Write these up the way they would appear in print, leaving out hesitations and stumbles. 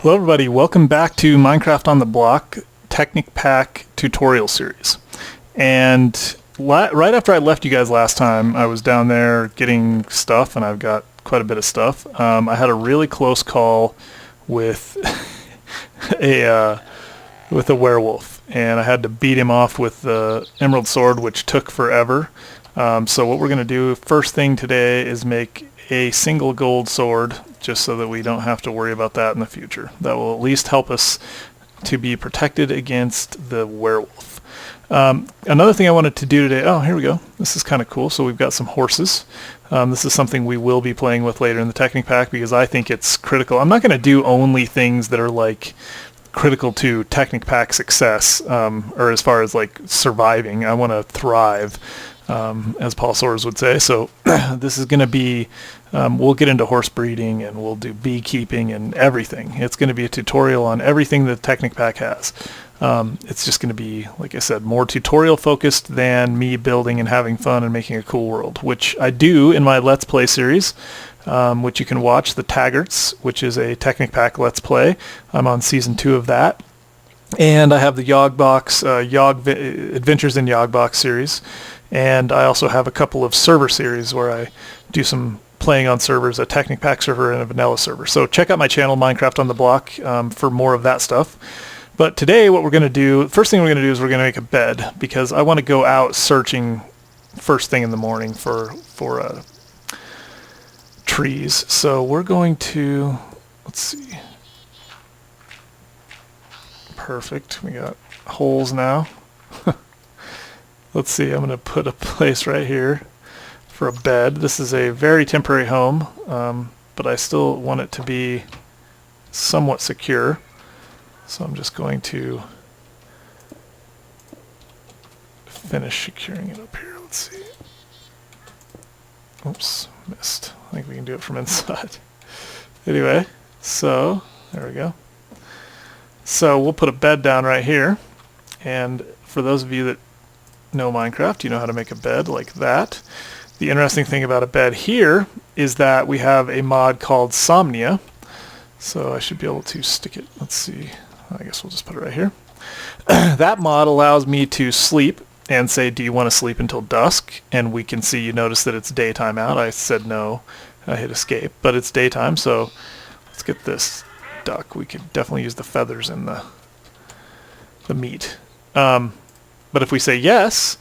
Hello everybody, welcome back to Minecraft on the Block Technic Pack tutorial series. And right after I left you guys last time, I was down there getting stuff, and I've got quite a bit of stuff. I had a really close call with a werewolf, and I had to beat him off with the emerald sword, which took forever. So what we're going to do first thing today is make a single gold sword, just so that we don't have to worry about that in the future. That will at least help us to be protected against the werewolf. Another thing I wanted to do today, oh, here we go. This is kind of cool. So we've got some horses. This is something we will be playing with later in the Technic Pack because I think it's critical. I'm not going to do only things that are like critical to Technic Pack success, or as far as like surviving. I want to thrive, as Paul Soares would say. So this is going to be, we'll get into horse breeding and we'll do beekeeping and everything. It's going to be a tutorial on everything that Technic Pack has. It's just going to be, like I said, more tutorial focused than me building and having fun and making a cool world, which I do in my Let's Play series, which you can watch, the Taggarts, which is a Technic Pack Let's Play. I'm on season 2 of that. And I have the Yogbox, Adventures in Yogbox series. And I also have a couple of server series where I do some playing on servers, a Technic Pack server and a vanilla server. So check out my channel, Minecraft on the Block, for more of that stuff. But today what we're going to do, first thing we're going to do is we're going to make a bed, because I want to go out searching first thing in the morning for trees. So we're going to, let's see. Perfect. We got holes now. Let's see, I'm going to put a place right here for a bed. This is a very temporary home, but I still want it to be somewhat secure. So I'm just going to finish securing it up here. Let's see. Oops, missed. I think we can do it from inside. Anyway, so there we go. So we'll put a bed down right here. And for those of you that know Minecraft, you know how to make a bed like that. The interesting thing about a bed here is that we have a mod called Somnia. So I should be able to stick it. Let's see. I guess we'll just put it right here. That mod allows me to sleep and say, do you want to sleep until dusk? And we can see, you notice that it's daytime out. I said no. I hit escape, but it's daytime. So let's get this duck. We could definitely use the feathers in the meat. But if we say yes,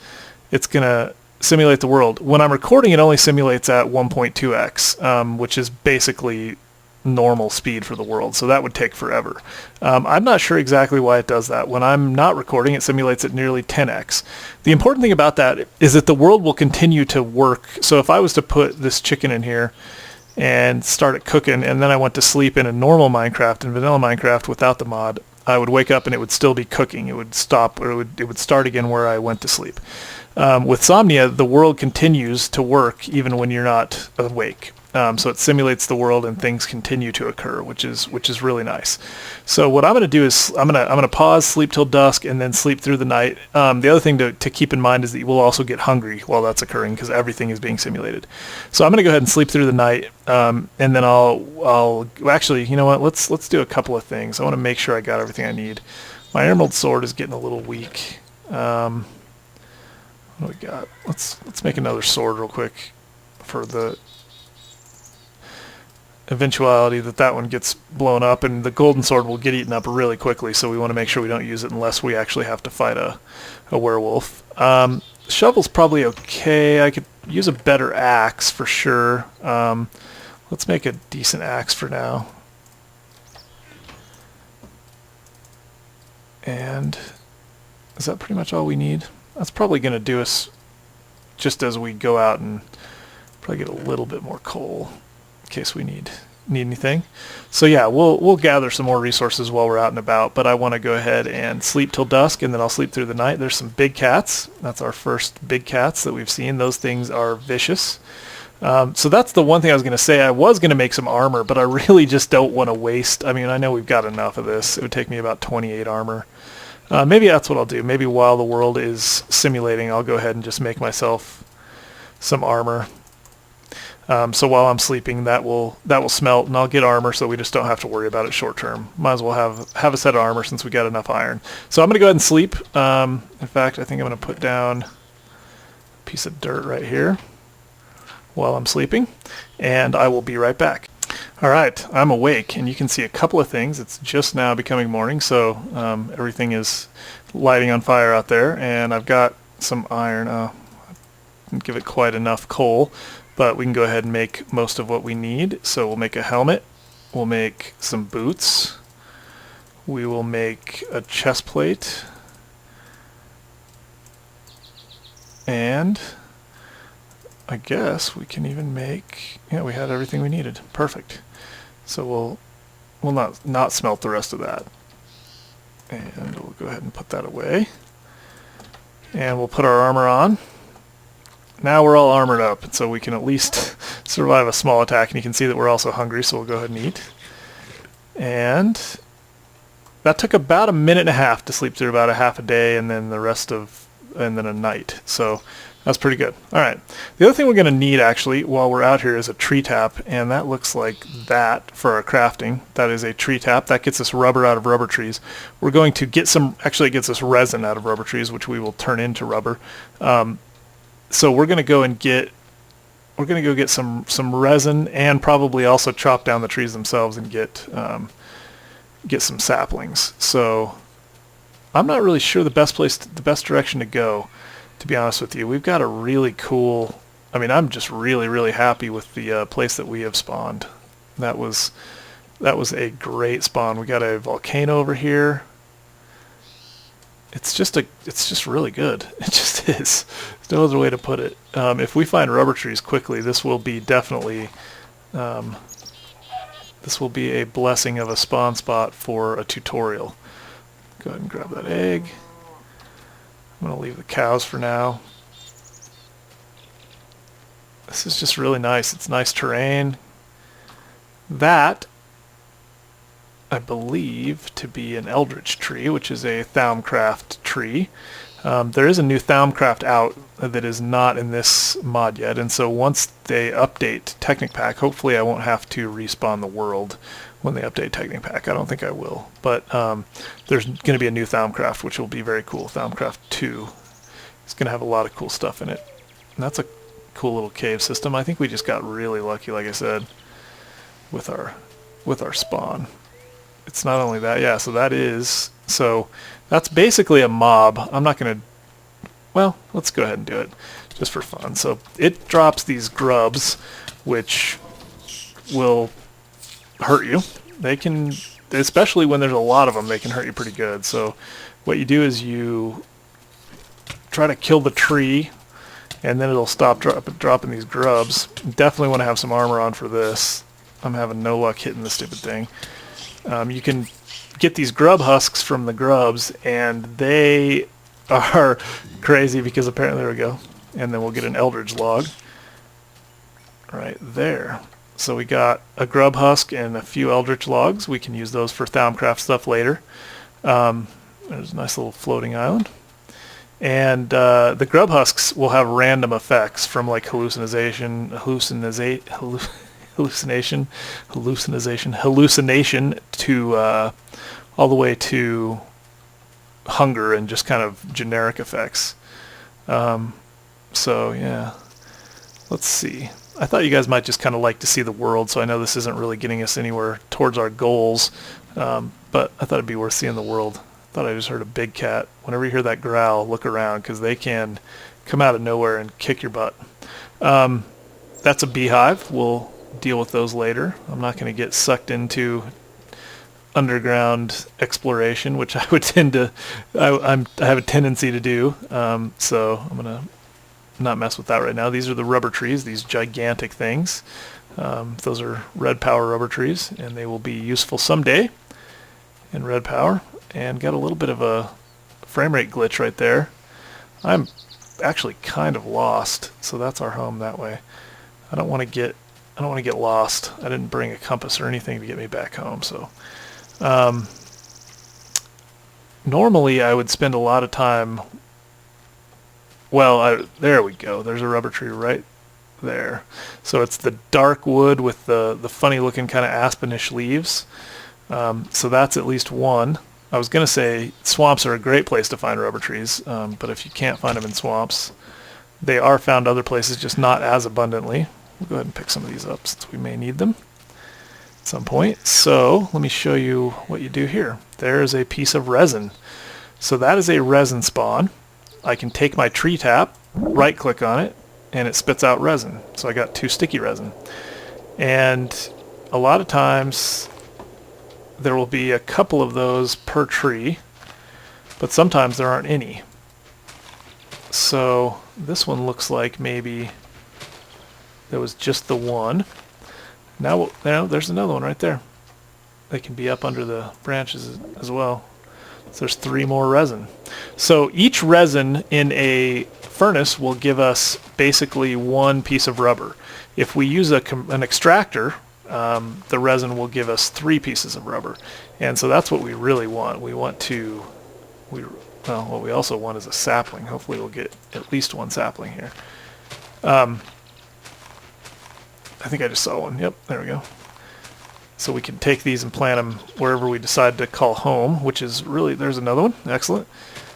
it's going to simulate the world. When I'm recording, it only simulates at 1.2x, which is basically normal speed for the world. So that would take forever. I'm not sure exactly why it does that. When I'm not recording, it simulates at nearly 10x. The important thing about that is that the world will continue to work. So if I was to put this chicken in here and start it cooking, and then I went to sleep in a normal Minecraft and vanilla Minecraft without the mod, I would wake up and it would still be cooking. It would stop, or it would start again where I went to sleep. With Somnia, the world continues to work even when you're not awake. So it simulates the world and things continue to occur, which is really nice. So what I'm going to do is I'm going to pause, sleep till dusk, and then sleep through the night. The other thing to keep in mind is that you will also get hungry while that's occurring, because everything is being simulated. So I'm going to go ahead and sleep through the night, and then I'll actually, you know what? Let's do a couple of things. I want to make sure I got everything I need. My emerald sword is getting a little weak. What do we got? Let's make another sword real quick for the eventuality that one gets blown up, and the golden sword will get eaten up really quickly, so we want to make sure we don't use it unless we actually have to fight a werewolf. Shovel's probably okay. I could use a better axe for sure. Let's make a decent axe for now. And is that pretty much all we need? That's probably going to do us just as we go out and probably get a little bit more coal in case we need anything. So yeah, we'll gather some more resources while we're out and about, but I want to go ahead and sleep till dusk, and then I'll sleep through the night. There's some big cats. That's our first big cats that we've seen. Those things are vicious. So that's the one thing I was going to say. I was going to make some armor, but I really just don't want to waste. I mean, I know we've got enough of this. It would take me about 28 armor. Maybe that's what I'll do. Maybe while the world is simulating, I'll go ahead and just make myself some armor. So while I'm sleeping, that will smelt, and I'll get armor, so we just don't have to worry about it short term. Might as well have a set of armor since we got enough iron. So I'm going to go ahead and sleep. In fact, I think I'm going to put down a piece of dirt right here while I'm sleeping, and I will be right back. Alright, I'm awake, and you can see a couple of things. It's just now becoming morning, so everything is lighting on fire out there, and I've got some iron. I didn't give it quite enough coal, but we can go ahead and make most of what we need. So we'll make a helmet, we'll make some boots, we will make a chest plate, and I guess we can even make, yeah, we had everything we needed. Perfect. So we'll not smelt the rest of that. And we'll go ahead and put that away. And we'll put our armor on. Now we're all armored up, and so we can at least survive a small attack. And you can see that we're also hungry, so we'll go ahead and eat. And that took about 1.5 minutes to sleep through, about a half a day, and then and then a night. So that's pretty good. All right. The other thing we're going to need, actually, while we're out here is a tree tap, and that looks like that for our crafting. That is a tree tap. That gets us rubber out of rubber trees. We're going to get some, actually it gets us resin out of rubber trees, which we will turn into rubber. So we're going to go and get some resin, and probably also chop down the trees themselves and get some saplings. So I'm not really sure the best direction to go, to be honest with you. We've got a really cool, I mean, I'm just really, really happy with the place that we have spawned. That was a great spawn. We got a volcano over here. It's just really good. It just is. There's no other way to put it. If we find rubber trees quickly, this will be definitely, this will be a blessing of a spawn spot for a tutorial. Go ahead and grab that egg. I'm going to leave the cows for now. This is just really nice. It's nice terrain. That, I believe, to be an eldritch tree, which is a Thaumcraft tree. There is a new Thaumcraft out that is not in this mod yet, and so once they update Technic Pack, hopefully I won't have to respawn the world when they update Technic Pack. I don't think I will, but there's going to be a new Thaumcraft, which will be very cool. Thaumcraft 2. It's going to have a lot of cool stuff in it. And that's a cool little cave system. I think we just got really lucky, like I said, with our spawn. It's not only that, yeah, so that's basically a mob. I'm not going to, well, let's go ahead and do it just for fun. So it drops these grubs, which will hurt you. They can, especially when there's a lot of them, they can hurt you pretty good. So what you do is you try to kill the tree, and then it'll stop dropping these grubs. Definitely want to have some armor on for this. I'm having no luck hitting this stupid thing. You can get these grub husks from the grubs, and they are crazy because apparently, there we go. And then we'll get an eldritch log right there. So we got a grub husk and a few eldritch logs. We can use those for Thaumcraft stuff later. There's a nice little floating island. And the grub husks will have random effects, from like hallucination to all the way to hunger and just kind of generic effects. So yeah, let's see. I thought you guys might just kind of like to see the world, so I know this isn't really getting us anywhere towards our goals, but I thought it'd be worth seeing the world. I thought I just heard a big cat. Whenever you hear that growl, look around, because they can come out of nowhere and kick your butt. That's a beehive. We'll deal with those later. I'm not going to get sucked into underground exploration, which I would tend to, I have a tendency to do. So I'm going to not mess with that right now. These are the rubber trees, these gigantic things. Those are red power rubber trees, and they will be useful someday in red power. And got a little bit of a frame rate glitch right there. I'm actually kind of lost, so that's our home that way. I don't want to get lost. I didn't bring a compass or anything to get me back home, so normally I would spend a lot of time, well, there we go. There's a rubber tree right there. So it's the dark wood with the funny looking kind of aspenish leaves. So that's at least one. I was going to say swamps are a great place to find rubber trees, but if you can't find them in swamps, they are found other places, just not as abundantly. We'll go ahead and pick some of these up since we may need them at some point. So let me show you what you do here. There's a piece of resin. So that is a resin spawn. I can take my tree tap, right click on it, and it spits out resin. So I got 2 sticky resin. And a lot of times there will be a couple of those per tree, but sometimes there aren't any. So this one looks like maybe there was just the one. Now there's another one right there. They can be up under the branches as well. So there's 3 more resin. So each resin in a furnace will give us basically 1 piece of rubber. If we use an extractor, the resin will give us 3 pieces of rubber. And so that's what we really want. We want to, well, what we also want is a sapling. Hopefully we'll get at least 1 sapling here. I think I just saw one. Yep, there we go. So we can take these and plant them wherever we decide to call home, which is really, there's another one. Excellent.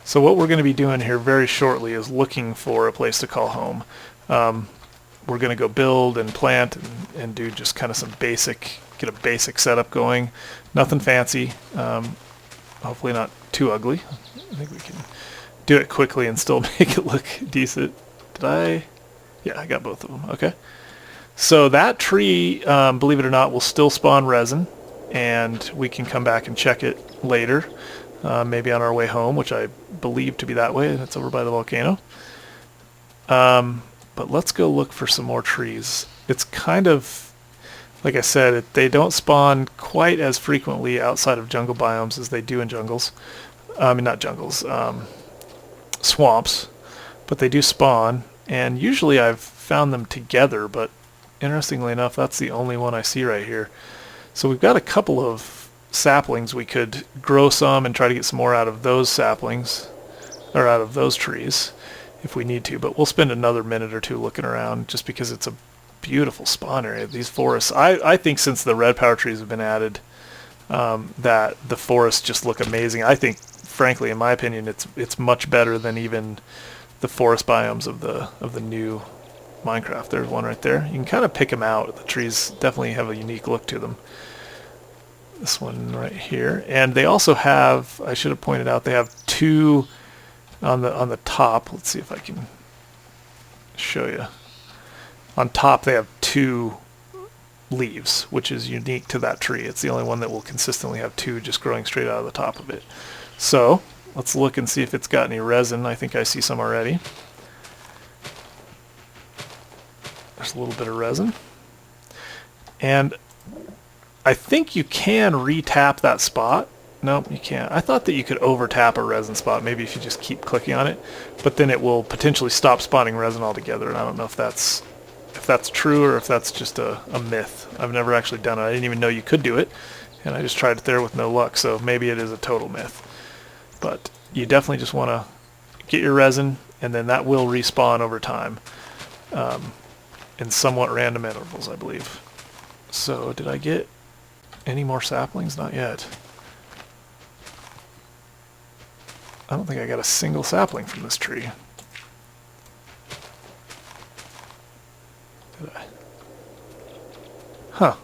So what we're going to be doing here very shortly is looking for a place to call home. We're going to go build and plant and do just kind of some basic, get a basic setup going. Nothing fancy. Hopefully not too ugly. I think we can do it quickly and still make it look decent. Did I? Yeah, I got both of them. Okay. So that tree, believe it or not, will still spawn resin, and we can come back and check it later, maybe on our way home, which I believe to be that way. That's over by the volcano. But let's go look for some more trees. It's kind of, like I said, they don't spawn quite as frequently outside of jungle biomes as they do in jungles. I mean, not jungles, swamps, but they do spawn, and usually I've found them together, but interestingly enough, that's the only one I see right here. So we've got a couple of saplings. We could grow some and try to get some more out of those saplings, or out of those trees, if we need to. But we'll spend another minute or 2 looking around, just because it's a beautiful spawn area. These forests, I think since the red power trees have been added, that the forests just look amazing. I think, frankly, in my opinion, it's much better than even the forest biomes of the new Minecraft. There's one right there. You can kind of pick them out. The trees definitely have a unique look to them. This one right here. And they also have, I should have pointed out, they have 2 on the top. Let's see if I can show you. On top they have 2 leaves, which is unique to that tree. It's the only one that will consistently have 2 just growing straight out of the top of it. So let's look and see if it's got any resin. I think I see some already. There's a little bit of resin. And I think you can re-tap that spot. No, you can't. I thought that you could over-tap a resin spot, maybe if you just keep clicking on it, but then it will potentially stop spawning resin altogether, and I don't know if that's true or if that's just a myth. I've never actually done it. I didn't even know you could do it, and I just tried it there with no luck, so maybe it is a total myth. But you definitely just want to get your resin, and then that will respawn over time. In somewhat random intervals, I believe. So, did I get any more saplings? Not yet. I don't think I got a single sapling from this tree. Did I? Huh.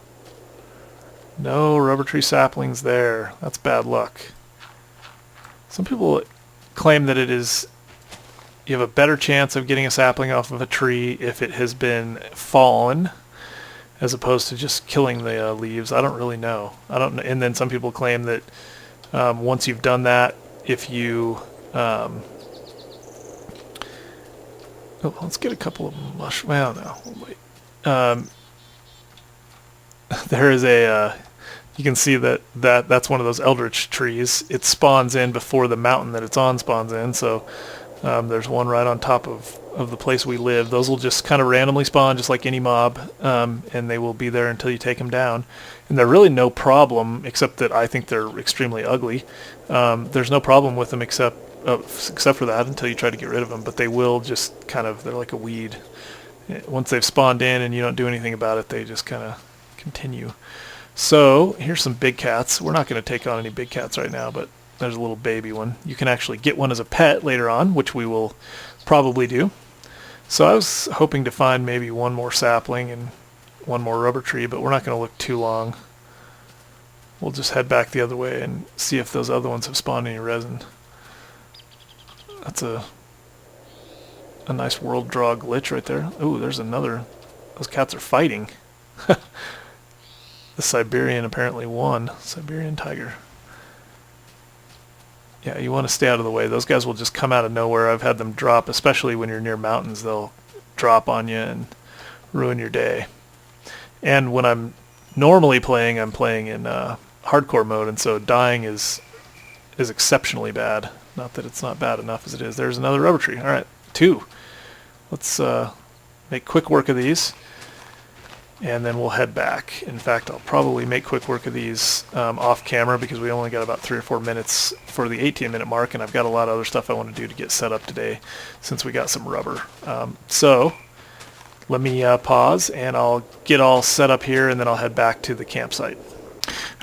No rubber tree saplings there. That's bad luck. Some people claim that you have a better chance of getting a sapling off of a tree if it has been fallen, as opposed to just killing the leaves. I don't really know. I don't know. And then some people claim that once you've done that, if you let's get a couple of mush. Well, no, wait. There is a. You can see that's one of those eldritch trees. It spawns in before the mountain that it's on spawns in. So. There's one right on top of the place we live. Those will just kind of randomly spawn just like any mob, and they will be there until you take them down. And they're really no problem, except that I think they're extremely ugly. There's no problem with them except for that until you try to get rid of them. But they will just kind of, they're like a weed, Once they've spawned in and you don't do anything about it, they just kind of continue. So here's some big cats. We're not going to take on any big cats right now, but there's a little baby one. You can actually get one as a pet later on, which we will probably do. So I was hoping to find maybe one more sapling and one more rubber tree, but we're not going to look too long. We'll just head back the other way and see if those other ones have spawned any resin. That's a nice world draw glitch right there. Ooh, there's another. Those cats are fighting. The Siberian apparently won. Siberian tiger. Yeah, you want to stay out of the way. Those guys will just come out of nowhere. I've had them drop, especially when you're near mountains. They'll drop on you and ruin your day. And when I'm normally playing, I'm playing in hardcore mode, and so dying is exceptionally bad. Not that it's not bad enough as it is. There's another rubber tree. All right, 2. Let's make quick work of these, and then we'll head back. In fact, I'll probably make quick work of these off camera because we only got about 3 or 4 minutes for the 18-minute mark, and I've got a lot of other stuff I want to do to get set up today since we got some rubber. So let me pause, and I'll get all set up here, and then I'll head back to the campsite.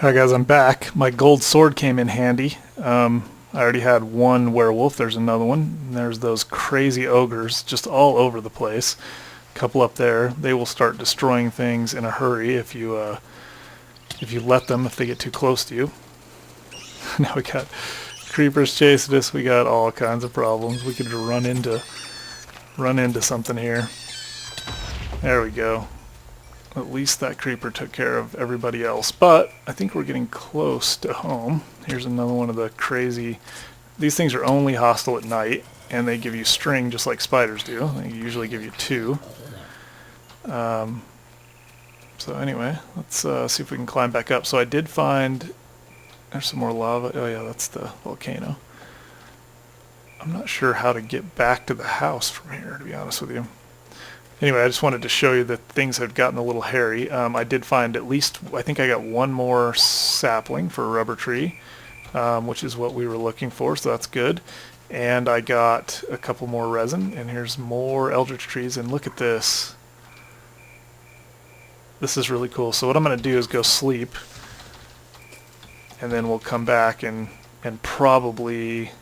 All right, guys, I'm back. My gold sword came in handy. I already had one werewolf. There's another one. And there's those crazy ogres just all over the place. A couple up there. They will start destroying things in a hurry if you let them, if they get too close to you. Now we got creepers chasing us. We got all kinds of problems. We could run into something here. There we go. At least that creeper took care of everybody else. But I think we're getting close to home. Here's another one of the crazy... These things are only hostile at night, and they give you string just like spiders do. They usually give you 2. So anyway, let's see if we can climb back up. So I did find... There's some more lava. Oh yeah, that's the volcano. I'm not sure how to get back to the house from here, to be honest with you. Anyway, I just wanted to show you that things had gotten a little hairy. I did find at least, I think I got one more sapling for a rubber tree, which is what we were looking for, so that's good. And I got a couple more resin, and here's more eldritch trees, and look at this. This is really cool. So what I'm going to do is go sleep, and then we'll come back and probably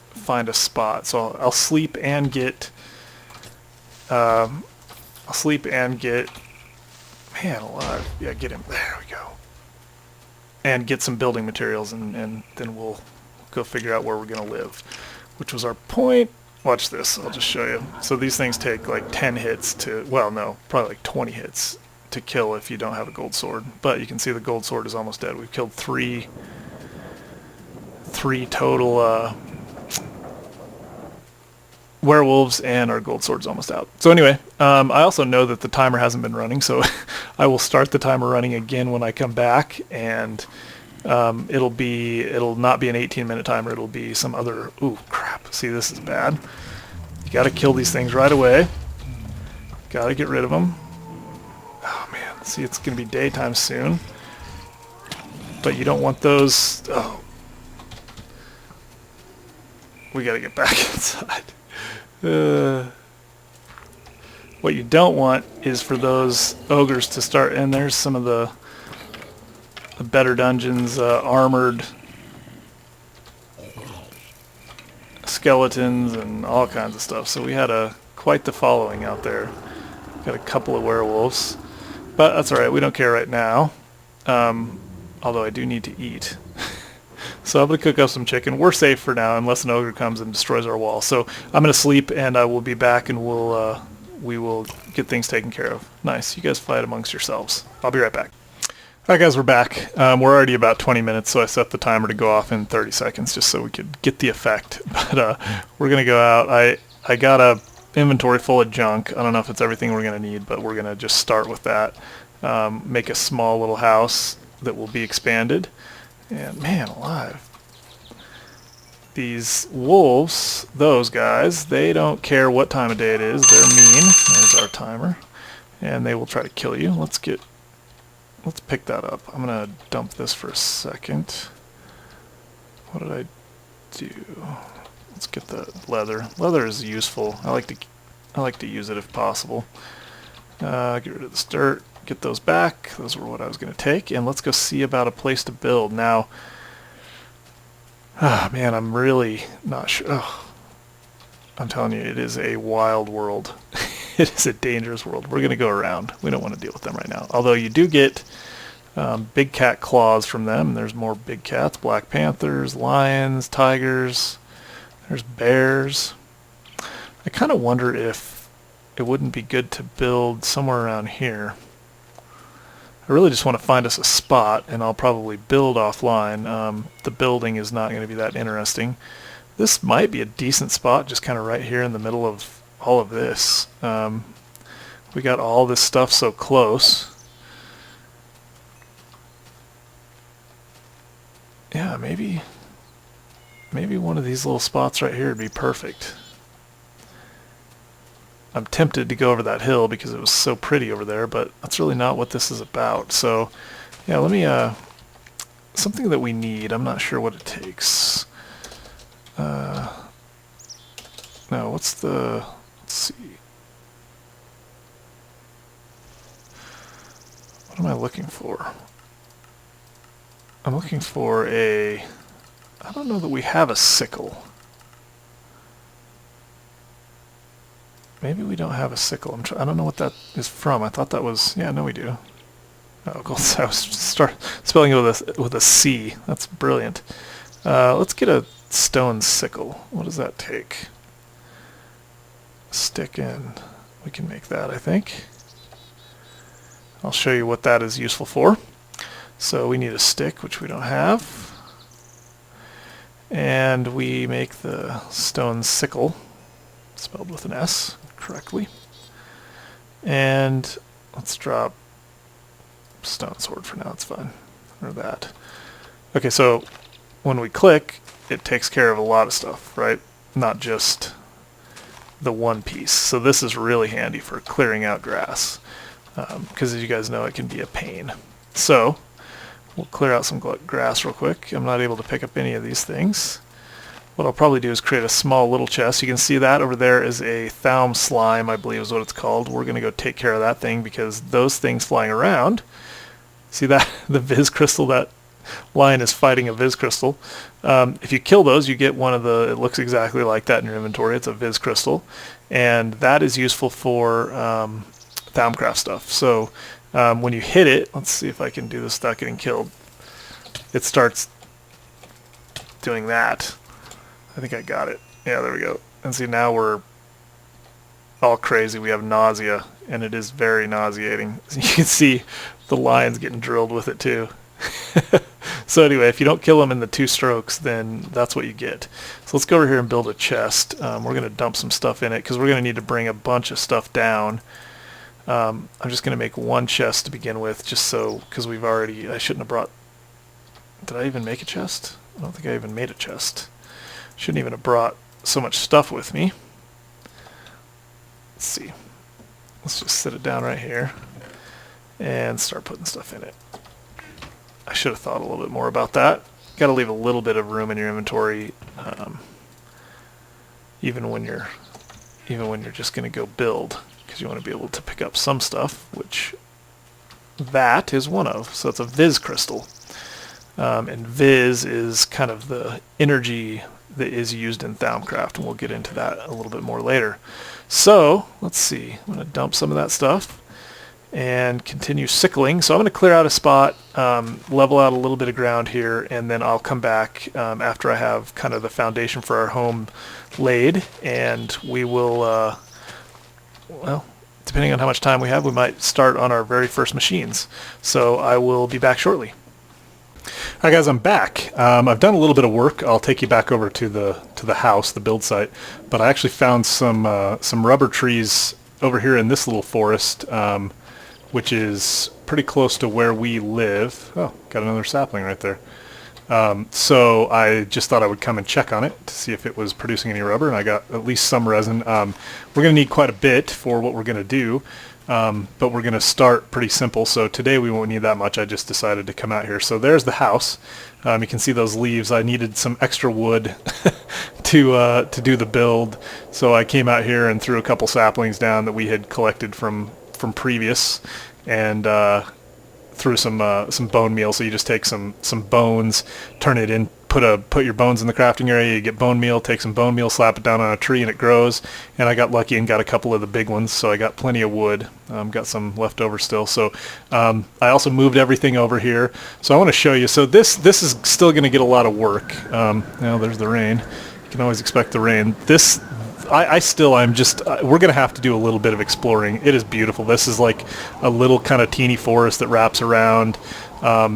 find a spot. So I'll sleep and get... man alive, yeah, get him, there we go, and get some building materials, and then we'll go figure out where we're going to live, which was our point. Watch this, I'll just show you. So these things take like 10 hits to, well no, probably like 20 hits to kill if you don't have a gold sword, but you can see the gold sword is almost dead. We've killed three total werewolves, and our gold sword's almost out. So anyway, I also know that the timer hasn't been running, so I will start the timer running again when I come back, and it'll not be an 18-minute timer. It'll be some other... Ooh, crap. See, this is bad. You gotta kill these things right away. Gotta get rid of them. Oh man, see, it's gonna be daytime soon, but you don't want those... Oh. We gotta get back inside. What you don't want is for those ogres to start, and there's some of the better dungeons, armored skeletons and all kinds of stuff. So we had quite the following out there. Got a couple of werewolves, but that's alright, we don't care right now, although I do need to eat. So I'm going to cook up some chicken. We're safe for now unless an ogre comes and destroys our wall. So I'm going to sleep, and I will be back, and we will get things taken care of. Nice. You guys fight amongst yourselves. I'll be right back. All right, guys, we're back. We're already about 20 minutes, so I set the timer to go off in 30 seconds just so we could get the effect. But we're going to go out. I got a inventory full of junk. I don't know if it's everything we're going to need, but we're going to just start with that. Make a small little house that will be expanded. And man alive, these wolves, those guys, they don't care what time of day it is. They're mean. There's our timer. And they will try to kill you. Let's pick that up. I'm going to dump this for a second. What did I do? Let's get the leather. Leather is useful. I like to I like to use it if possible. Get rid of this dirt, get those back. Those were what I was going to take, and let's go see about a place to build. Now, man, I'm really not sure. Oh, I'm telling you, it is a wild world. It is a dangerous world. We're going to go around. We don't want to deal with them right now. Although you do get big cat claws from them. There's more big cats, black panthers, lions, tigers. There's bears. I kind of wonder if it wouldn't be good to build somewhere around here. I really just want to find us a spot, and I'll probably build offline. The building is not going to be that interesting. This might be a decent spot, just kind of right here in the middle of all of this. We got all this stuff so close. Yeah, maybe one of these little spots right here would be perfect. I'm tempted to go over that hill because it was so pretty over there, but that's really not what this is about. So, yeah, let me, something that we need, I'm not sure what it takes. No, what's the, let's see. What am I looking for? I'm looking for a, I don't know that we have a sickle. Maybe we don't have a sickle. I don't know what that is from. I thought that was, yeah, no we do. Oh, cool. So I was spelling it with a C. That's brilliant. Let's get a stone sickle. What does that take? Stick in. We can make that, I think. I'll show you what that is useful for. So we need a stick, which we don't have. And we make the stone sickle, spelled with an S correctly. And let's drop stone sword for now, it's fine. Or that. Okay, so when we click, it takes care of a lot of stuff, right? Not just the one piece. So this is really handy for clearing out grass. Because as you guys know, it can be a pain. So we'll clear out some grass real quick. I'm not able to pick up any of these things. What I'll probably do is create a small little chest. You can see that over there is a Thaum slime, I believe is what it's called. We're going to go take care of that thing because those things flying around, see that? The Viz crystal, that lion is fighting a Viz crystal. If you kill those, you get one of the, it looks exactly like that in your inventory. It's a Viz crystal. And that is useful for Thaumcraft stuff. So when you hit it, let's see if I can do this without getting killed. It starts doing that. I think I got it. Yeah, there we go. And see, now we're all crazy. We have nausea, and it is very nauseating. You can see the lion's getting drilled with it too. So anyway, if you don't kill them in the 2 strokes, then that's what you get. So let's go over here and build a chest. We're going to dump some stuff in it because we're going to need to bring a bunch of stuff down. I'm just going to make one chest to begin with, just so, because we've already, I shouldn't have brought, did I even make a chest? I don't think I even made a chest. Shouldn't even have brought so much stuff with me. Let's see. Let's just sit it down right here and start putting stuff in it. I should have thought a little bit more about that. Got to leave a little bit of room in your inventory, even when you're just going to go build, because you want to be able to pick up some stuff, which that is one of. So it's a Viz crystal, and Viz is kind of the energy that is used in Thaumcraft, and we'll get into that a little bit more later. So let's see. I'm going to dump some of that stuff and continue sickling. So I'm going to clear out a spot, level out a little bit of ground here, and then I'll come back after I have kind of the foundation for our home laid, and we will, well, depending on how much time we have, we might start on our very first machines. So I will be back shortly. Hi guys, I'm back. I've done a little bit of work. I'll take you back over to the house, the build site, but I actually found some rubber trees over here in this little forest, which is pretty close to where we live. Oh, got another sapling right there. So I just thought I would come and check on it to see if it was producing any rubber, and I got at least some resin. We're going to need quite a bit for what we're going to do, but we're going to start pretty simple. So today we won't need that much. I just decided to come out here. So there's the house. You can see those leaves. I needed some extra wood to do the build. So I came out here and threw a couple saplings down that we had collected from previous, and threw some bone meal. So you just take some bones, turn it in, put your bones in the crafting area, you get bone meal, take some bone meal, slap it down on a tree, and it grows. And I got lucky and got a couple of the big ones, so I got plenty of wood. Got some left over still. So I also moved everything over here. So I want to show you. So this is still going to get a lot of work. Now there's the rain. You can always expect the rain. We're going to have to do a little bit of exploring. It is beautiful. This is like a little kind of teeny forest that wraps around.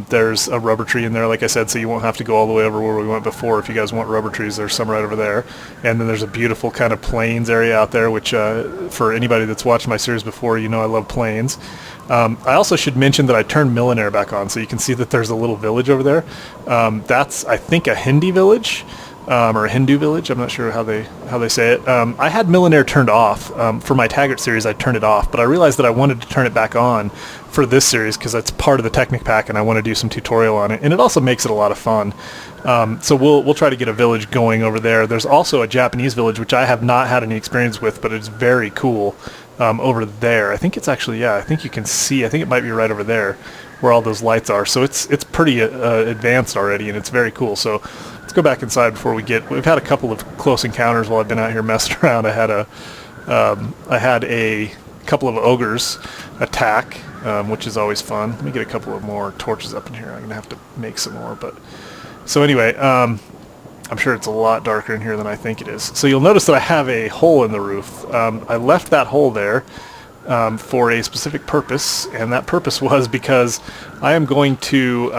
There's a rubber tree in there, like I said, so you won't have to go all the way over where we went before. If you guys want rubber trees, there's some right over there. And then there's a beautiful kind of plains area out there, which for anybody that's watched my series before, you know I love plains. I also should mention that I turned Millionaire back on, so you can see that there's a little village over there. That's, I think, a Hindi village. Or a Hindu village. I'm not sure how they say it. I had Millionaire turned off. For my Taggart series, I turned it off, but I realized that I wanted to turn it back on for this series because it's part of the Technic Pack, and I want to do some tutorial on it. And it also makes it a lot of fun. So we'll try to get a village going over there. There's also a Japanese village, which I have not had any experience with, but it's very cool over there. I think it's actually, yeah, I think you can see, I think it might be right over there where all those lights are. So it's pretty advanced already, and it's very cool. So let's go back inside before we've had a couple of close encounters while I've been out here messing around. I had a couple of ogres attack, which is always fun. Let me get a couple of more torches up in here. I'm gonna have to make some more, but so anyway, I'm sure it's a lot darker in here than I think it is. So you'll notice that I have a hole in the roof. I left that hole there for a specific purpose, and that purpose was because I am going to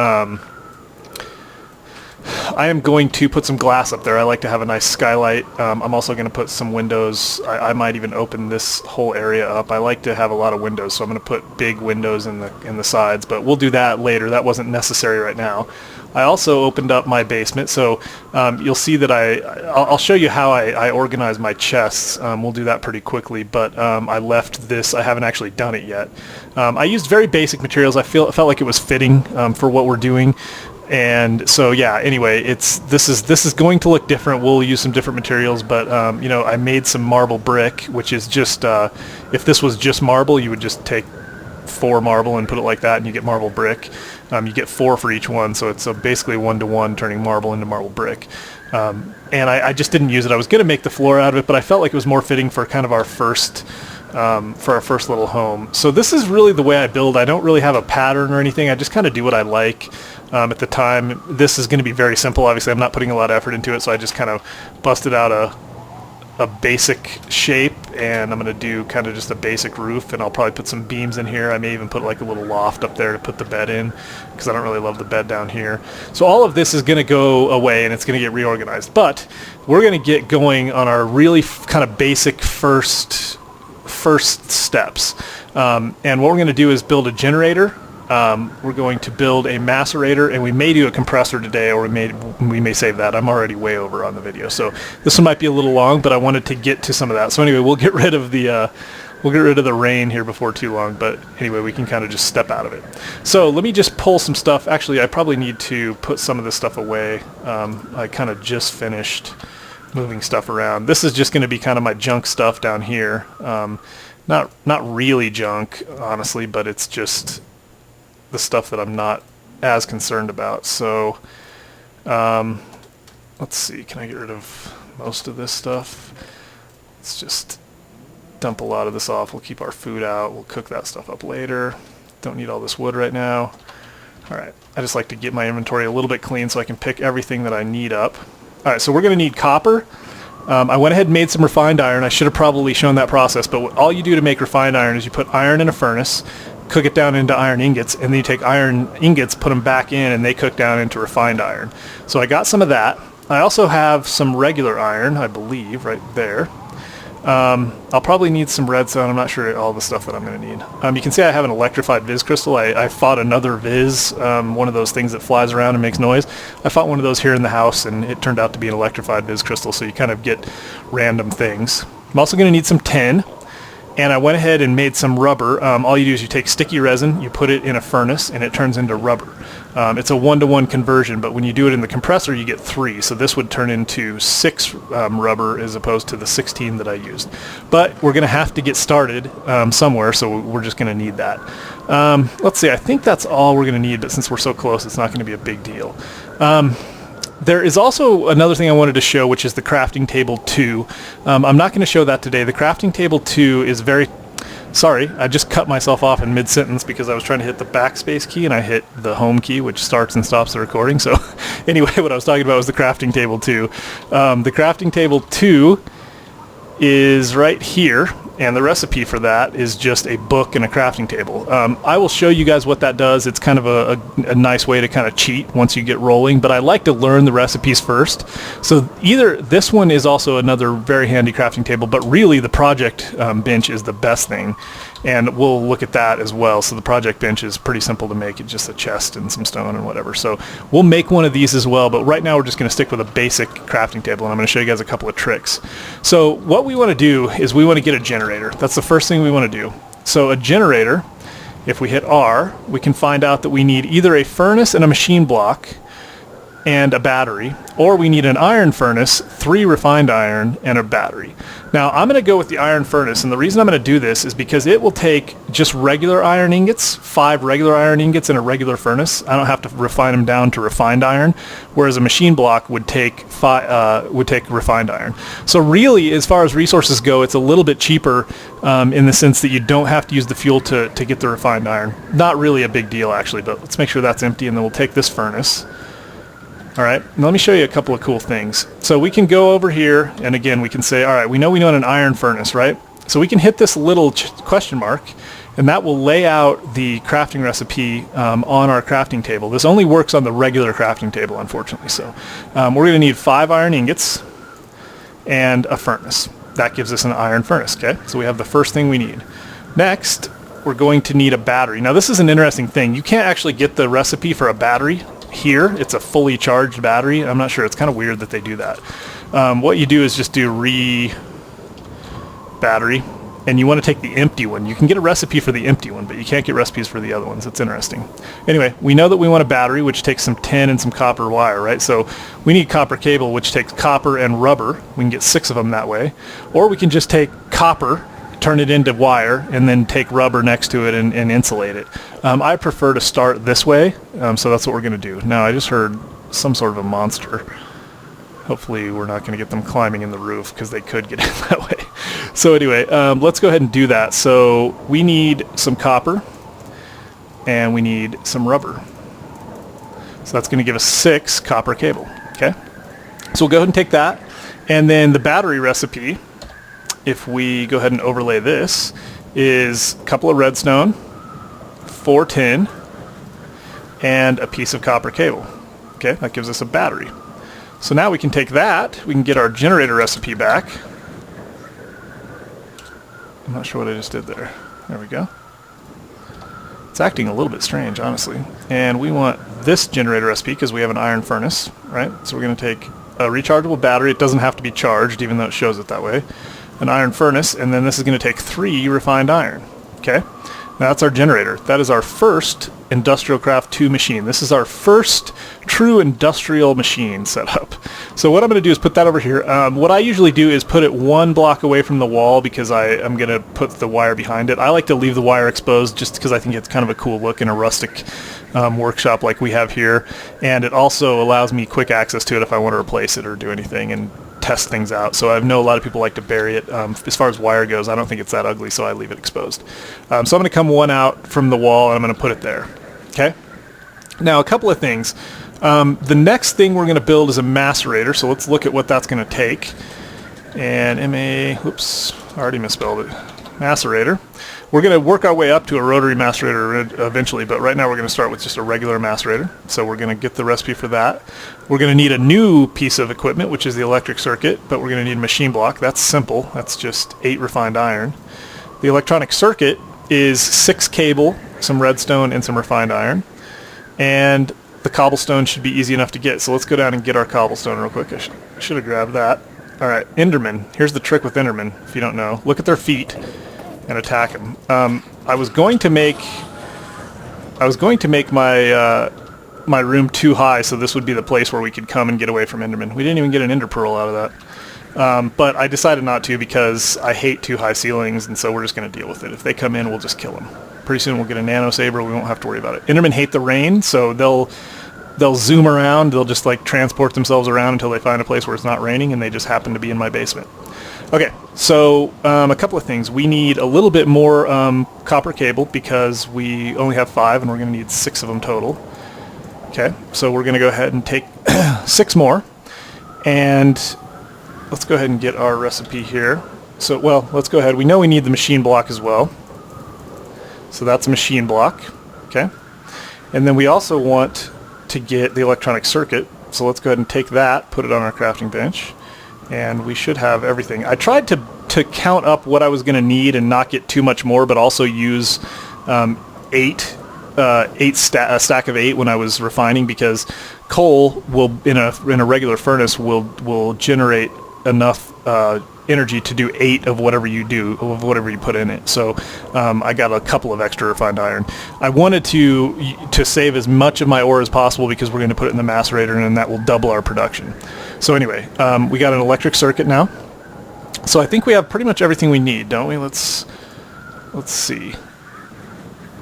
put some glass up there. I like to have a nice skylight. I'm also going to put some windows. I might even open this whole area up. I like to have a lot of windows, so I'm going to put big windows in the sides, but we'll do that later. That wasn't necessary right now. I also opened up my basement, so you'll see that I'll show you how I organize my chests. We'll do that pretty quickly, but I left this. I haven't actually done it yet. I used very basic materials. I felt like it was fitting for what we're doing. And so yeah, anyway, this is going to look different. We'll use some different materials, but you know, I made some marble brick, which is just if this was just marble, you would just take 4 marble and put it like that, and you get marble brick. You get 4 for each one, so it's basically 1-to-1 turning marble into marble brick. And I just didn't use it. I was going to make the floor out of it, but I felt like it was more fitting for kind of our first little home. So this is really the way I build. I don't really have a pattern or anything. I just kind of do what I like. At the time, this is going to be very simple. Obviously, I'm not putting a lot of effort into it, so I just kind of busted out a basic shape, and I'm going to do kind of just a basic roof, and I'll probably put some beams in here. I may even put like a little loft up there to put the bed in, because I don't really love the bed down here. So all of this is going to go away, and it's going to get reorganized. But we're going to get going on our really kind of basic first steps. And what we're going to do is build a generator. We're going to build a macerator, and we may do a compressor today, or we may save that. I'm already way over on the video, so this one might be a little long, but I wanted to get to some of that. So anyway, we'll get rid of the rain here before too long, but anyway, we can kind of just step out of it. So let me just pull some stuff. Actually, I probably need to put some of this stuff away. I kind of just finished moving stuff around. This is just going to be kind of my junk stuff down here. Not really junk, honestly, but it's just the stuff that I'm not as concerned about. So let's see, can I get rid of most of this stuff? Let's just dump a lot of this off. We'll keep our food out. We'll cook that stuff up later. Don't need all this wood right now. Alright, I just like to get my inventory a little bit clean so I can pick everything that I need up. Alright, so we're going to need copper. I went ahead and made some refined iron. I should have probably shown that process, but all you do to make refined iron is you put iron in a furnace, cook it down into iron ingots, and then you take iron ingots, put them back in, and they cook down into refined iron. So I got some of that. I also have some regular iron, I believe, right there. I'll probably need some redstone. I'm not sure all the stuff that I'm going to need. You can see I have an electrified Viz crystal. I fought another Viz, one of those things that flies around and makes noise. I fought one of those here in the house, and it turned out to be an electrified Viz crystal, so you kind of get random things. I'm also going to need some tin. And I went ahead and made some rubber. All you do is you take sticky resin, you put it in a furnace, and it turns into rubber. It's a 1-to-1 conversion, but when you do it in the compressor, you get 3. So this would turn into 6 rubber as opposed to the 16 that I used. But we're going to have to get started somewhere, so we're just going to need that. Let's see, I think that's all we're going to need, but since we're so close, it's not going to be a big deal. There is also another thing I wanted to show, which is the crafting table 2. I'm not going to show that today. The crafting table 2 is very... Sorry, I just cut myself off in mid-sentence because I was trying to hit the backspace key and I hit the home key, which starts and stops the recording. So anyway, what I was talking about was the crafting table 2. The crafting table 2 is right here, and the recipe for that is just a book and a crafting table. I will show you guys what that does. It's kind of a nice way to kind of cheat once you get rolling, but I like to learn the recipes first. So either this one is also another very handy crafting table, but really the project bench is the best thing, and we'll look at that as well. So the project bench is pretty simple to make. It's just a chest and some stone and whatever. So we'll make one of these as well, but right now we're just going to stick with a basic crafting table, and I'm going to show you guys a couple of tricks. So what we want to do is we want to get a generator. That's the first thing we want to do. So a generator, if we hit R, we can find out that we need either a furnace and a machine block and a battery, or we need an iron furnace, 3 refined iron, and a battery. Now I'm going to go with the iron furnace, and the reason I'm going to do this is because it will take just regular iron ingots, 5 regular iron ingots in a regular furnace. I don't have to refine them down to refined iron, whereas a machine block would take refined iron. So really, as far as resources go, it's a little bit cheaper in the sense that you don't have to use the fuel to get the refined iron. Not really a big deal actually, but let's make sure that's empty, and then we'll take this furnace. All right, now let me show you a couple of cool things. So we can go over here, and again, we can say, all right, we know an iron furnace, right? So we can hit this little question mark, and that will lay out the crafting recipe on our crafting table. This only works on the regular crafting table, unfortunately. So we're going to need 5 iron ingots and a furnace. That gives us an iron furnace, okay? So we have the first thing we need. Next, we're going to need a battery. Now this is an interesting thing. You can't actually get the recipe for a battery here. It's a fully charged battery. I'm not sure. It's kind of weird that they do that. What you do is just do battery, and you want to take the empty one. You can get a recipe for the empty one, but you can't get recipes for the other ones. It's interesting. Anyway, we know that we want a battery, which takes some tin and some copper wire, right? So we need copper cable, which takes copper and rubber. We can get 6 of them that way. Or we can just take copper, turn it into wire, and then take rubber next to it and insulate it. I prefer to start this way, so that's what we're going to do. Now I just heard some sort of a monster. Hopefully we're not going to get them climbing in the roof, because they could get in that way. So anyway, let's go ahead and do that. So we need some copper, and we need some rubber. So that's going to give us 6 copper cable. Okay. So we'll go ahead and take that, and then the battery recipe, if we go ahead and overlay this, is a couple of redstone, 4 tin, and a piece of copper cable. Okay, that gives us a battery. So now we can take that, we can get our generator recipe back. I'm not sure what I just did there. There we go. It's acting a little bit strange, honestly. And we want this generator recipe because we have an iron furnace, right? So we're going to take a rechargeable battery. It doesn't have to be charged, even though it shows it that way. An iron furnace, and then this is going to take 3 refined iron. Okay, now that's our generator. That is our first Industrial Craft 2 machine. This is our first true industrial machine setup. So what I'm going to do is put that over here. What I usually do is put it 1 block away from the wall, because I'm going to put the wire behind it. I like to leave the wire exposed just because I think it's kind of a cool look in a rustic workshop like we have here, and it also allows me quick access to it if I want to replace it or do anything and test things out. So I know a lot of people like to bury it. As far as wire goes, I don't think it's that ugly, so I leave it exposed. So I'm going to come 1 out from the wall, and I'm going to put it there. Okay. Now a couple of things. The next thing we're going to build is a macerator, so let's look at what that's going to take. And oops, I already misspelled it. Macerator. We're going to work our way up to a rotary macerator eventually, but right now we're going to start with just a regular macerator. So we're going to get the recipe for that. We're going to need a new piece of equipment, which is the electric circuit, but we're going to need a machine block. That's simple. That's just 8 refined iron. The electronic circuit is 6 cable, some redstone, and some refined iron. And the cobblestone should be easy enough to get. So let's go down and get our cobblestone real quick. I should have grabbed that. All right, Enderman. Here's the trick with Enderman, if you don't know. Look at their feet. and attack them. I was going to make my my room too high, so this would be the place where we could come and get away from Endermen. We didn't even get an Ender Pearl out of that. But I decided not to because I hate too high ceilings, and so we're just going to deal with it. If they come in, we'll just kill them. Pretty soon we'll get a Nano Saber. We won't have to worry about it. Endermen hate the rain, so they'll zoom around. They'll just like transport themselves around until they find a place where it's not raining, and they just happen to be in my basement. Okay, so a couple of things. We need a little bit more copper cable because we only have 5, and we're going to need 6 of them total. Okay, so we're going to go ahead and take 6 more, and let's go ahead and get our recipe here. So, well, let's go ahead. We know we need the machine block as well. So that's a machine block, okay? And then we also want to get the electronic circuit. So let's go ahead and take that, put it on our crafting bench, and we should have everything. I tried to count up what I was going to need and not get too much more, but also use a stack of 8 when I was refining, because coal will in a regular furnace will generate enough energy to do 8 of whatever you put in it. So I got a couple of extra refined iron. I wanted to save as much of my ore as possible because we're going to put it in the macerator, and that will double our production. So anyway, we got an electric circuit now. So I think we have pretty much everything we need, don't we? Let's see.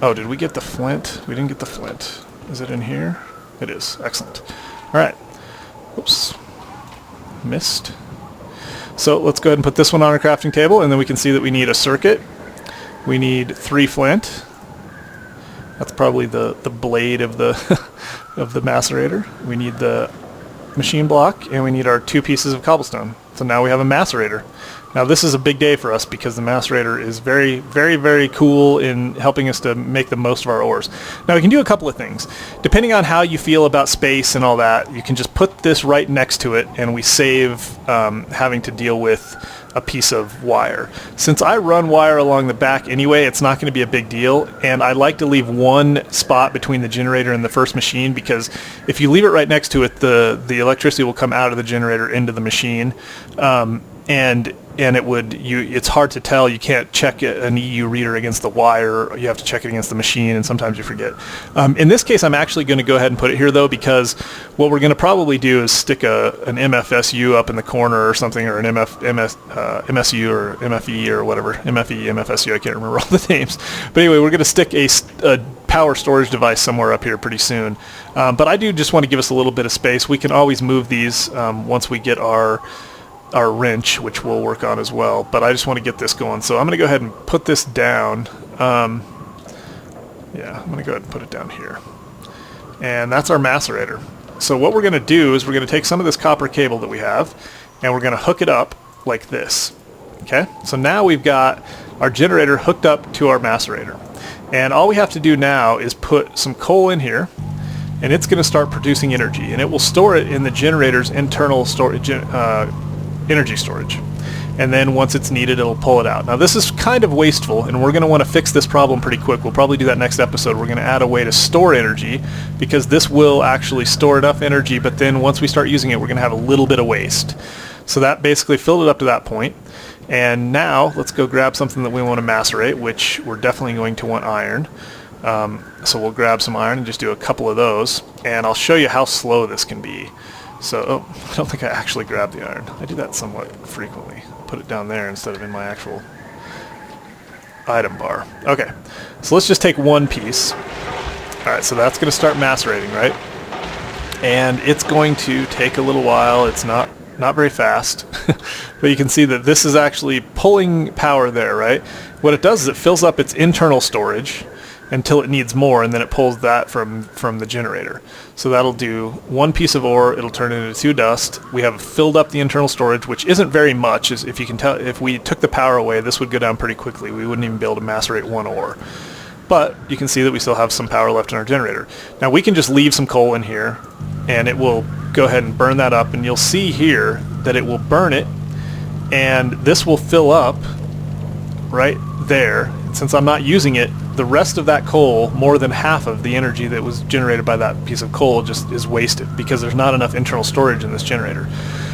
Oh, did we get the flint? We didn't get the flint. Is it in here? It is. Excellent. All right. Oops. Missed. So let's go ahead and put this one on our crafting table, and then we can see that we need a circuit. We need 3 flint. That's probably the blade of the of the macerator. We need the machine block, and we need our 2 pieces of cobblestone. So now we have a macerator. Now this is a big day for us because the macerator is very, very, very cool in helping us to make the most of our ores. Now we can do a couple of things. Depending on how you feel about space and all that, you can just put this right next to it, and we save having to deal with a piece of wire. Since I run wire along the back anyway, it's not going to be a big deal, and I like to leave one spot between the generator and the first machine, because if you leave it right next to it, the electricity will come out of the generator into the machine, and it's hard to tell. You can't check an EU reader against the wire. You have to check it against the machine, and sometimes you forget. In this case, I'm actually going to go ahead and put it here, though, because what we're going to probably do is stick an MFSU up in the corner or something, or an MSU or MFE or whatever. MFE, MFSU, I can't remember all the names. But anyway, we're going to stick a power storage device somewhere up here pretty soon. But I do just want to give us a little bit of space. We can always move these once we get our wrench, which we'll work on as well, but I just want to get this going. So I'm going to go ahead and put this down. I'm going to go ahead and put it down here. And that's our macerator. So what we're going to do is we're going to take some of this copper cable that we have, and we're going to hook it up like this. Okay? So now we've got our generator hooked up to our macerator. And all we have to do now is put some coal in here, and it's going to start producing energy, and it will store it in the generator's internal storage energy storage, and then once it's needed, it'll pull it out. Now this is kind of wasteful, and we're going to want to fix this problem pretty quick. We'll probably do that next episode. We're going to add a way to store energy, because this will actually store enough energy, but then once we start using it, we're going to have a little bit of waste. So that basically filled it up to that point, and now let's go grab something that we want to macerate, which we're definitely going to want iron. So we'll grab some iron and just do a couple of those, and I'll show you how slow this can be. So, I don't think I actually grabbed the iron. I do that somewhat frequently. Put it down there instead of in my actual item bar. Okay, so let's just take one piece. Alright, so that's going to start macerating, right? And it's going to take a little while. It's not very fast. But you can see that this is actually pulling power there, right? What it does is it fills up its internal storage until it needs more, and then it pulls that from the generator. So that'll do one piece of ore, it'll turn it into 2 dust. We have filled up the internal storage, which isn't very much. As if you can tell, if we took the power away, this would go down pretty quickly. We wouldn't even be able to macerate 1 ore. But you can see that we still have some power left in our generator. Now we can just leave some coal in here, and it will go ahead and burn that up, and you'll see here that it will burn it, and this will fill up right there. And since I'm not using it, the rest of that coal, more than half of the energy that was generated by that piece of coal, just is wasted because there's not enough internal storage in this generator.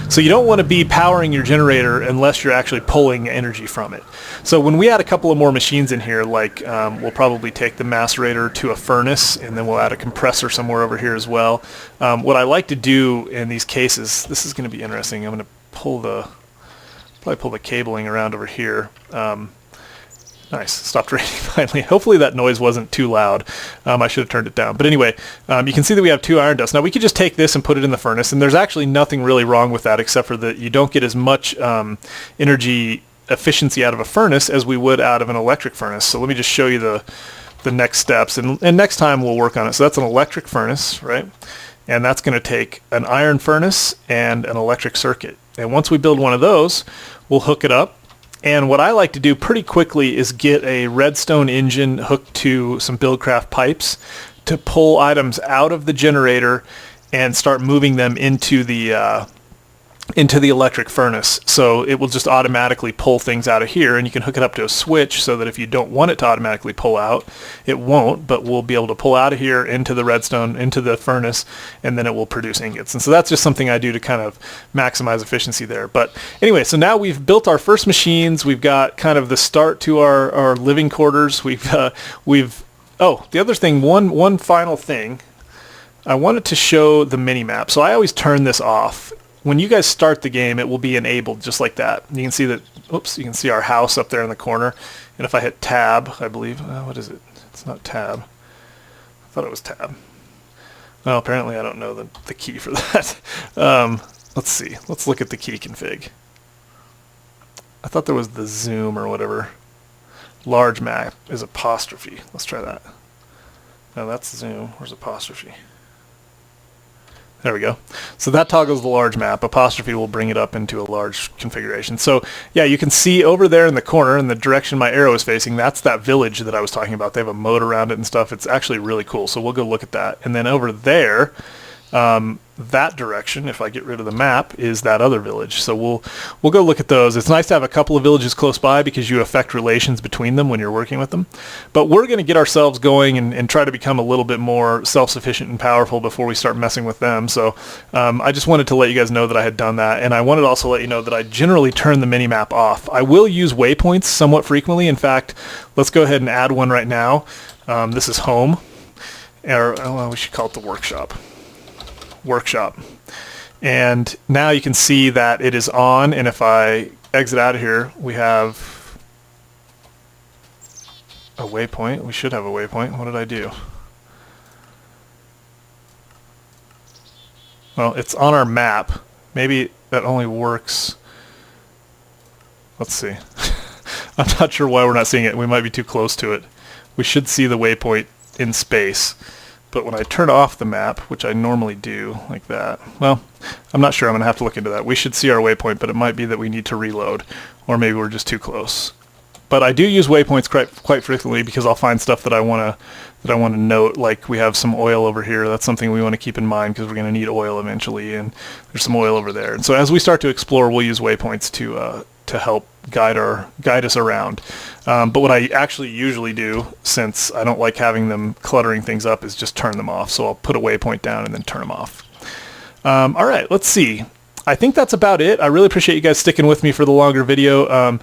So you don't want to be powering your generator unless you're actually pulling energy from it. So when we add a couple of more machines in here, like we'll probably take the macerator to a furnace, and then we'll add a compressor somewhere over here as well. What I like to do in these cases, this is going to be interesting. I'm going to probably pull the cabling around over here. Nice, stopped raining finally. Hopefully that noise wasn't too loud. I should have turned it down. But anyway, you can see that we have 2 iron dust. Now we could just take this and put it in the furnace, and there's actually nothing really wrong with that except for that you don't get as much energy efficiency out of a furnace as we would out of an electric furnace. So let me just show you the next steps, and next time we'll work on it. So that's an electric furnace, right? And that's going to take an iron furnace and an electric circuit. And once we build one of those, we'll hook it up. And what I like to do pretty quickly is get a redstone engine hooked to some Buildcraft pipes to pull items out of the generator and start moving them into the electric furnace. So it will just automatically pull things out of here, and you can hook it up to a switch so that if you don't want it to automatically pull out, it won't, but we'll be able to pull out of here into the redstone, into the furnace, and then it will produce ingots. And so that's just something I do to kind of maximize efficiency there. But anyway, so now we've built our first machines. We've got kind of the start to our living quarters. Oh, the other thing, one final thing, I wanted to show the mini map. So I always turn this off. When you guys start the game, it will be enabled just like that. You can see that, oops, you can see our house up there in the corner. And if I hit tab, I believe, what is it? It's not tab. I thought it was tab. Well, apparently I don't know the key for that. Let's see. Let's look at the key config. I thought there was the zoom or whatever. Large map is apostrophe. Let's try that. No, that's zoom. Where's apostrophe? There we go. So that toggles the large map. Apostrophe will bring it up into a large configuration. So yeah, you can see over there in the corner in the direction my arrow is facing, that's that village that I was talking about. They have a moat around it and stuff. It's actually really cool. So we'll go look at that. And then over there, that direction, if I get rid of the map, is that other village. So we'll go look at those. It's nice to have a couple of villages close by because you affect relations between them when you're working with them. But we're going to get ourselves going and try to become a little bit more self-sufficient and powerful before we start messing with them. So I just wanted to let you guys know that I had done that, and I wanted to also let you know that I generally turn the mini-map off. I will use waypoints somewhat frequently. In fact, let's go ahead and add one right now. This is home, or we should call it the workshop. And now you can see that it is on, and if I exit out of here, we have a waypoint. We should have a waypoint. What did I do? Well, it's on our map. Maybe that only works. Let's see. I'm not sure why we're not seeing it. We might be too close to it. We should see the waypoint in space. But when I turn off the map, which I normally do like that, well, I'm not sure. I'm going to have to look into that. We should see our waypoint, but it might be that we need to reload, or maybe we're just too close. But I do use waypoints quite frequently because I'll find stuff that I want to note. Like we have some oil over here. That's something we want to keep in mind because we're going to need oil eventually, and there's some oil over there. And so as we start to explore, we'll use waypoints to help guide us around. But what I actually usually do, since I don't like having them cluttering things up, is just turn them off. So I'll put a waypoint down and then turn them off. All right, let's see. I think that's about it. I really appreciate you guys sticking with me for the longer video.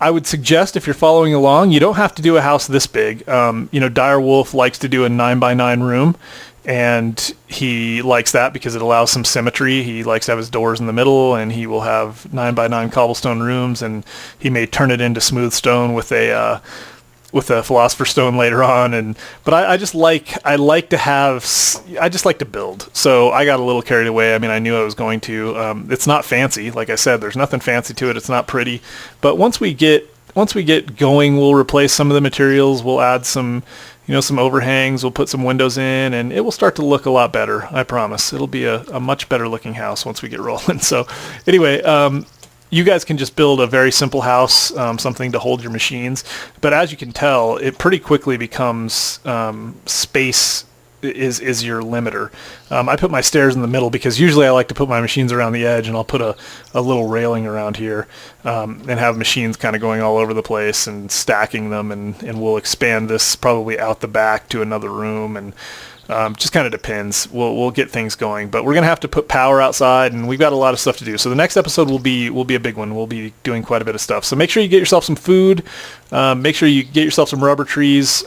I would suggest if you're following along, you don't have to do a house this big. Dire Wolf likes to do a 9x9 room, and he likes that because it allows some symmetry. He likes to have his doors in the middle, and he will have 9x9 cobblestone rooms, and he may turn it into smooth stone with a philosopher's stone later on. But I just like to build. So I got a little carried away. I mean, I knew I was going to. It's not fancy, like I said. There's nothing fancy to it. It's not pretty. But once we get going, we'll replace some of the materials. We'll add some overhangs. We'll put some windows in, and it will start to look a lot better. I promise. It'll be a much better looking house once we get rolling. So anyway, you guys can just build a very simple house, something to hold your machines. But as you can tell, it pretty quickly becomes space is your limiter. I put my stairs in the middle because usually I like to put my machines around the edge, and I'll put a little railing around here and have machines kind of going all over the place and stacking them, and we'll expand this probably out the back to another room, and just kind of depends. We'll get things going, but we're gonna have to put power outside, and we've got a lot of stuff to do. So the next episode will be a big one. We'll be doing quite a bit of stuff. So make sure you get yourself some food. Make sure you get yourself some rubber trees.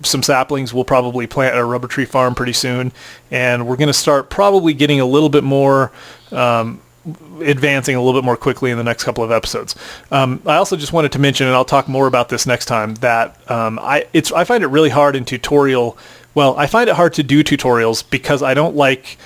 Some saplings. We'll probably plant a rubber tree farm pretty soon, and we're going to start probably getting a little bit more advancing a little bit more quickly in the next couple of episodes. I also just wanted to mention, and I'll talk more about this next time, that I find it really hard in tutorial. Well, I find it hard to do tutorials because I don't like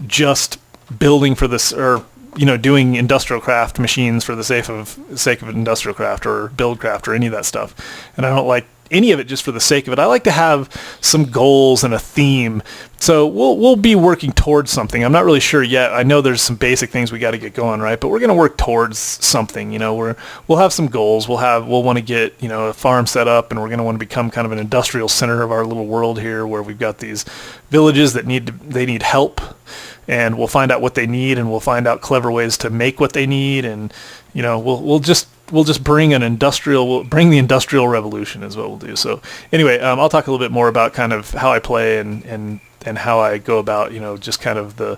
just building for this, or doing industrial craft machines for the sake of industrial craft or build craft or any of that stuff. And I don't like any of it just for the sake of it. I like to have some goals and a theme. So we'll be working towards something. I'm not really sure yet. I know there's some basic things we got to get going, right? But we're going to work towards something. We'll have some goals. We'll want to get a farm set up, and we're going to want to become kind of an industrial center of our little world here, where we've got these villages that need help, and we'll find out what they need, and we'll find out clever ways to make what they need, and we'll just bring the industrial revolution is what we'll do. So anyway, I'll talk a little bit more about kind of how I play and how I go about, just kind of the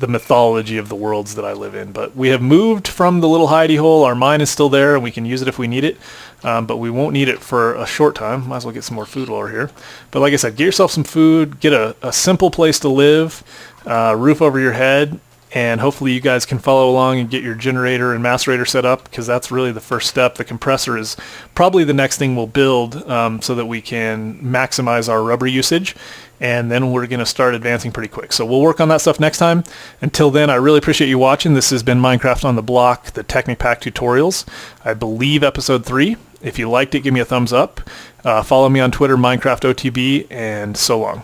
mythology of the worlds that I live in. But we have moved from the little hidey hole. Our mine is still there, and we can use it if we need it. But we won't need it for a short time. Might as well get some more food while we're here. But like I said, get yourself some food, get a simple place to live, roof over your head, and hopefully you guys can follow along and get your generator and macerator set up, because that's really the first step. The compressor is probably the next thing we'll build, so that we can maximize our rubber usage, and then we're going to start advancing pretty quick. So we'll work on that stuff next time. Until then, I really appreciate you watching. This has been Minecraft on the Block, the Technic Pack tutorials. I believe episode 3. If you liked it, give me a thumbs up. Follow me on Twitter, Minecraft OTB, and so long.